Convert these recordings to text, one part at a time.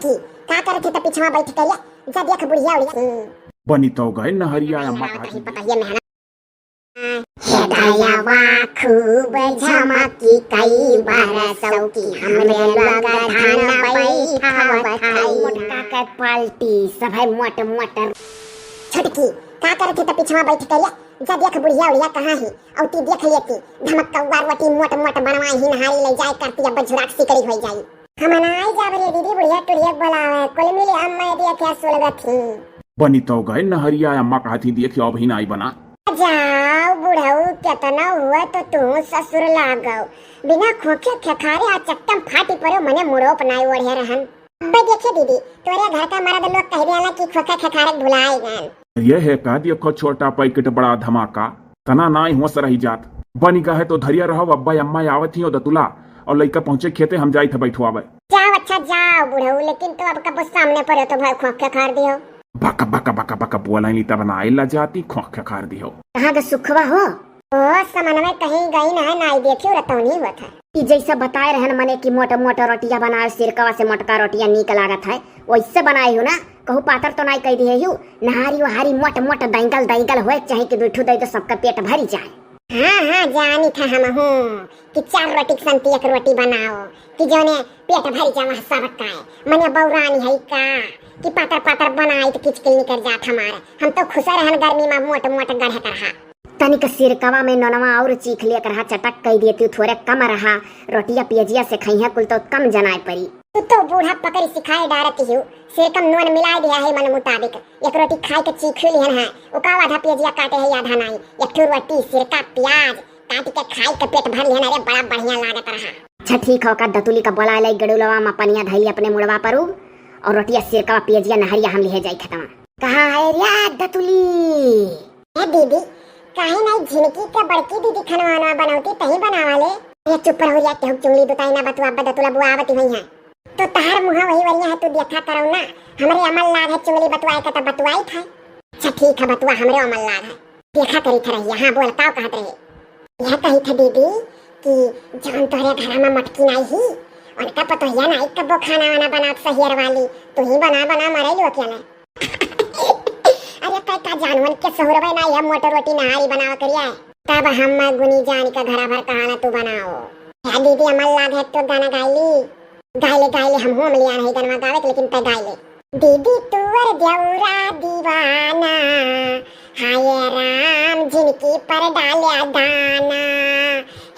छटकी का करत है? त पिछवा बैठ के जा देख बुढ़िया उड़िया बनी तो गए नहरिया अम्मा नहीं पता ये मेहनत हेदायावा खूब झमकी कई बरसों की हमरे लग धान बैठावत हई मोटका के पलटी सब है मोट मोटर छटकी का करत है? त पिछवा बैठ के जा देख बुढ़िया उड़िया कहाँ है? और ती देख लेती धमक कौवा रोटी मोट मोट बनवाई ही नहारी ले जाए करती अब झुराक सिकड़ी हो जाई हम नाई जा बरे दीदी बुढ़िया टुड़िया बोलावे कुल मिले हम मैं देखे सुलगथी बनी तो गए नहरिया अम्मा कहती देखियो अभी नहीं बना जाओ बुढ़ऊ कितना हुआ तो तू ससुर लागो बिना खोखे खखारे आ चट्टम फाटी पड़ो मने मुड़ो पनाई ओढ़े रहन अबे देखे दीदी तोरे घर का मर्द लोग कह देला कि खोखे खखारे भुलाए गए ये है का देखो छोटा पैकेट बड़ा धमाका तना नाई होश रही जात बनी का है तो धरिया रहो अब्बा अम्मा आवत ही दतुला और लइका पहुंचे खेते हम जाई थे बैठवावे जाओ अच्छा जाओ बुढ़ऊ लेकिन तो अब कब सामने पड़े तो भाई खोखे खार दियो बका बका बका बका बोला नहीं तब ना आइला जाती खोखे खार दियो कहाँ के सुखवा हो ओ समन में कहीं गई ना नाई देखियो रतौनी हुआ था ई जैसा बताए रहन मने कि मोटा मोटा रोटियां बनाए सिरकवा से मोटका रोटियां नीक लागत है वैसे बनाई हो ना कहू पातर तो नहीं कह दी है नहारी वहारी मोट मोट दैंगल दैंगल होए चाहे कि दूठू दे तो सबका पेट भरी जाए हाँ जानी था हम हूँ कि 4 रोटी की संती एक रोटी बनाओ कि जोने पेट भरी जाए सबका है मने बौरानी है का कि पातर पातर बनाई तो किचकिल निकल जात हमारे हम तो खुश रहन गर्मी में मोट मोट गढ़े करहा तनिक सिरकवा में ननवा और चीख लिया करहा चटक कह दिए तू थोड़े कम रहा रोटिया पियजिया से खइया कुल तो कम जनाए पड़ी तू तो बूढ़ा पकड़ सिखाए डारती हूँ सिरकम नून मिला दिया है मन मुताबिक एक रोटी खाए के चीख लिहन है ओका आधा पियजिया काटे है आधा नहीं एक ठो रोटी सिरका प्याज काट के खाए के पेट भर लिहन अरे बड़ा बढ़िया लागत रहा अच्छा ठीक है का दतुली का बोला लाई गड़ुलवा में पनिया धैली अपने मुड़वा पर और रोटिया सिरका पियजिया नहरिया हम ले जाई खतमा कहाँ है रे दतुली ए दीदी काहे नहीं झिनकी के बड़की दीदी खनवाना बनावती तही बनावा ले ये चुप रहो या केहू चुंगली दुताई ना बतवा दतुला बुआ आवती भई है तो तहार मुहा वही वरिया है तू देखा करो ना हमरे अमल लाग है चुंगली बतवाए का त बतवाई था अच्छा ठीक है बतवा हमरे अमल लाग है देखा करी था रही हां बोल काव कहत रहे यह कही था दीदी कि जान तोरे घर में मटकी नहीं ही उनका पता है ना एक कबो खाना वाना बना सहियर वाली तू ही बना बना मरे लो अकेला अरे का जानवन के सहुरवे ना ये मोटर रोटी नहारी बनावा करिया तब हम गुनी जान का घरा भर कहाना तू बनाओ या दीदी अमल लाग है तो गाना गाइले हम हो मिलिया नहीं गाना गावे लेकिन पे गाइले दीदी तुवर देवरा दीवाना हाय राम जिनकी पर डालिया दाना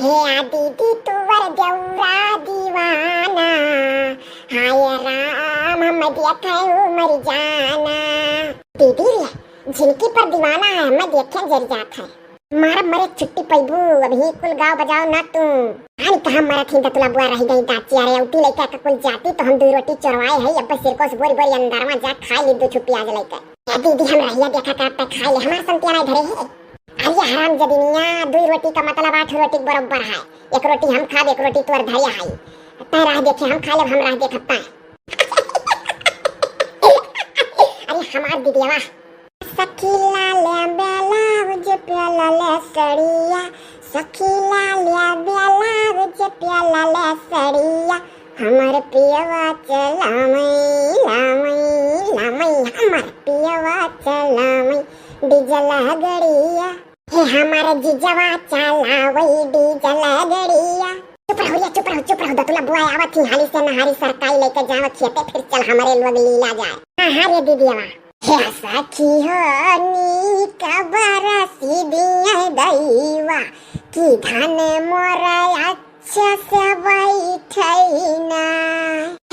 हे दीदी तुवर देवरा दीवाना हाय राम हम देखे मर जाना दीदी रे जिनकी पर दीवाना है मैं देखे जर जात है मारा मरे छुट्टी पैबू अभी कुल गाँव बजाओ ना तू आनी कहाँ मरा थी दतुला बुआ रही गई दाची अरे उठी लेके का कुल जाती तो हम 2 रोटी चढ़वाए है अब सिरको से बोरी बोरी अंदर में जा खा ली 2 छुट्टी आज लेके या दीदी हम रहिया देखा का पे खा ले हमार संतिया नहीं धरे है अरे हराम जदीनिया 2 रोटी का मतलब 8 रोटी बराबर है एक रोटी हम खा 1 रोटी तोर धरिया है तै राह देखे हम खा ले हम राह देखता है अरे हमार दीदी वाह सखीला ले ब्लाउज प्याला ले सड़िया सखीला ले ब्लाउज प्याला ले सड़िया हमर पियवा चलामई लामई हमर पियवा चलामई डीजल गड़िया हे हमार जीजवा चलावई डीजल गड़िया चुप रहो दतुला बुआ आवत थी हाली से नहारी सरकाई लेके जाव खेते फिर चल हमारे लोग लीला जाए हां रे दीदीवा हे सखी हो नी कबरसी दिया दैवा कि धन मोरा अच्छा से बैठैना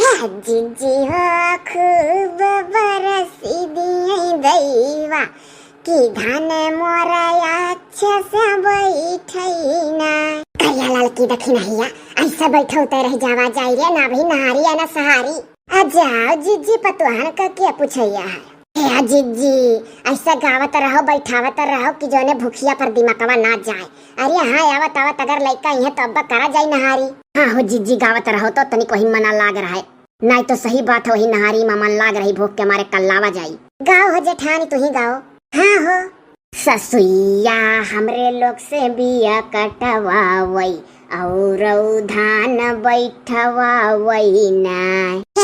हे जीजी हो खूब बरसी दिया दैवा कि धन मोरा अच्छा से बैठैना करिया लाल की दखी नहिया ऐसा बैठो तो रह जावा जाई रे ना भाई नहारी है ना सहारी आ जाओ जीजी पतवान का क्या पूछैया है हे जीजी ऐसा गावत रहो बैठावत रहो कि जोने भूखिया पर दिमागवा ना जाए अरे हाँ आवत अगर लइका है तो अब करा जाई नहारी हाँ हो जीजी गावत रहो तो तनिक वही मना लाग रहा है नहीं तो सही बात है वही नहारी में मन लाग रही भूख के मारे कल्लावा जाई गाओ हो जेठानी तू ही गाओ हाँ हो ससुइया हमरे लोग से बिया कटवावई और धान बैठवावई ना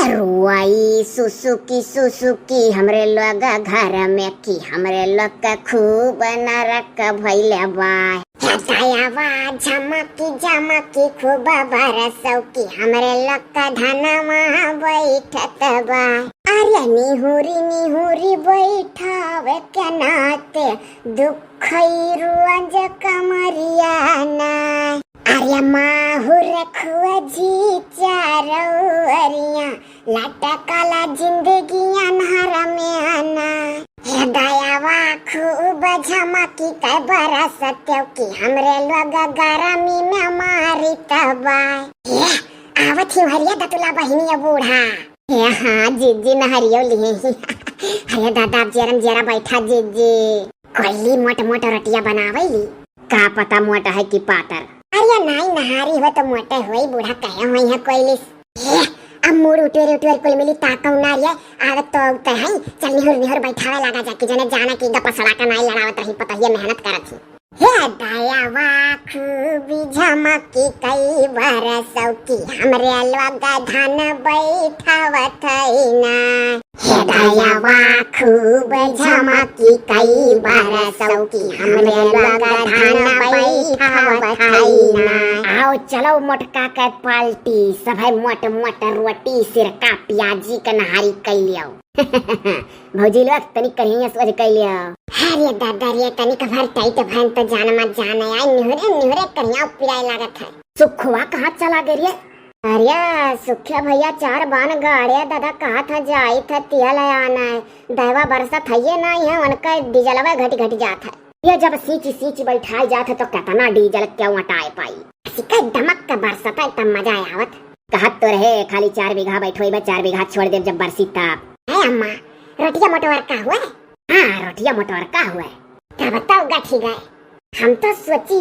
रुआई सुसुकी हमरे लोग घर में की हमरे लोग का खूब नरक भइले बा। दयावा झमकी खूब बरसौकी हमरे लोग का धनमा बैठत बा। अरे निहुरी बैठावे के नाते दुखई रुअज कमरिया ना। अरे माहुर खुआ जी चारौरिया लटकला जिंदगी अन्हार में आना। दयावा खूब झमकी के बरसत्यो की हमरे लोग गरमी में मारी तबा। आवत ही हरिया दतुला बहिनी बूढ़ा। हाँ जीजी नहरियो लिए। अरे दादा जरा बैठा जीजी। कोयली मोटा रोटियां बनावेली। का पता मोटा है कि पातर। अरे नहीं नहारी हो तो मोटे होई बूढ़ा कहे होई है कोयली। अब मुड़ उटेर कुल मिली ताकौ नारिया आदत तो उगते हैं। चल निहुर बैठावे लगा जाके जने जाना की गप्पा सड़ा का नाई लड़ावत रही पता ये मेहनत करत थी। हे दयावा खूबी झमकी कई बरसौकी हमरे लोग धन बैठावत ना। हे दयावा खूब झमकी कई बरसौकी हमरे लोग धन बैठावत ना। आओ चलो मोटका के पाल्टी सभे मोट रोटी सिरका प्याजी के नहारी कैलियो। भौजी लोग तनी कहीं सोच कैलियो। अरे दादा रे तनी कभर टाइट भन तो जान मत जाने आई निहुरे करिया पिराए लागत है। सुखवा कहाँ चला गई रे? अरे सुखिया भैया चार बान गाड़े दादा कहा था जाई था तिया आना है। दैवा बरसा था ये नहीं है उनका डीजलवा घटी जात है। ये जब सींच बैठाई जात है तो कितना डीजल क्यों हटाए पाई। सिक्का दमक का बरसा था तब मजा आवत। कहत तो रहे खाली 4 बीघा बैठो 4 बीघा छोड़ दे जब बरसी तब। है अम्मा रोटिया मोटवर का हुआ? हाँ रोटिया मोटवर का हुआ। क्या बताओ गठी गए। हम तो सोची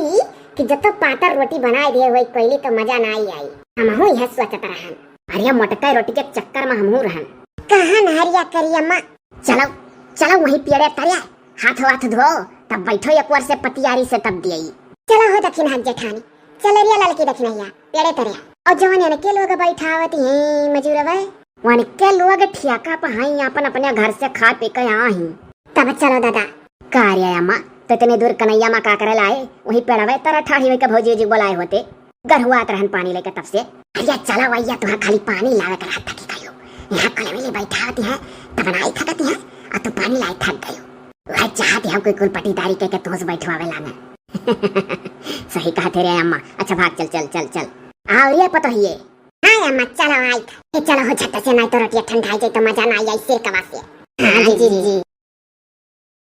कि जब तो पातर रोटी बनाए दिए हुई कोयली तो मजा ना आई। हम हूँ यह सोचत रहन। अरे मोटका रोटी के चक्कर में हमहू रहन। कहाँ नहरिया करी अम्मा। चलो वहीं पेड़े तरिया हाथ धो तब बैठो एक बार से पतियारी से तब दियई। चलो हो दक्षिण हाथ जेठानी चल रिया लड़की दक्षिणैया पेड़े तरिया। और जवन के लोग बैठावत हैं मजूरवा वन के लोग ठियाका पहाई अपन अपने घर से खा पी के यहाँ ही। तब चलो दादा कार्य अम्मा तो इतने दूर कन्हैया माँ का करे लाए वही पेड़वे तरह ठाड़ी में के भौजी जी बोलाए होते गरहुआत रहन पानी लेके तब से। अरे चला भैया तुहा खाली पानी लावे कर हाथ थकी गयो। यहाँ कलवे बैठावती है तब बनाई थकती है और तू पानी लाए थक गयो। वह चाहती है कोई कुल पटीदारी के तोस बैठवावे लाना। सही कहते रे अम्मा। अच्छा भाग चल आओ ये पता ही है। हाँ अम्मा चलो आई था। चलो हो झट से नहीं तो रोटियां ठंडा जाए तो मजा ना आई सिर कवा से। हाँ जी।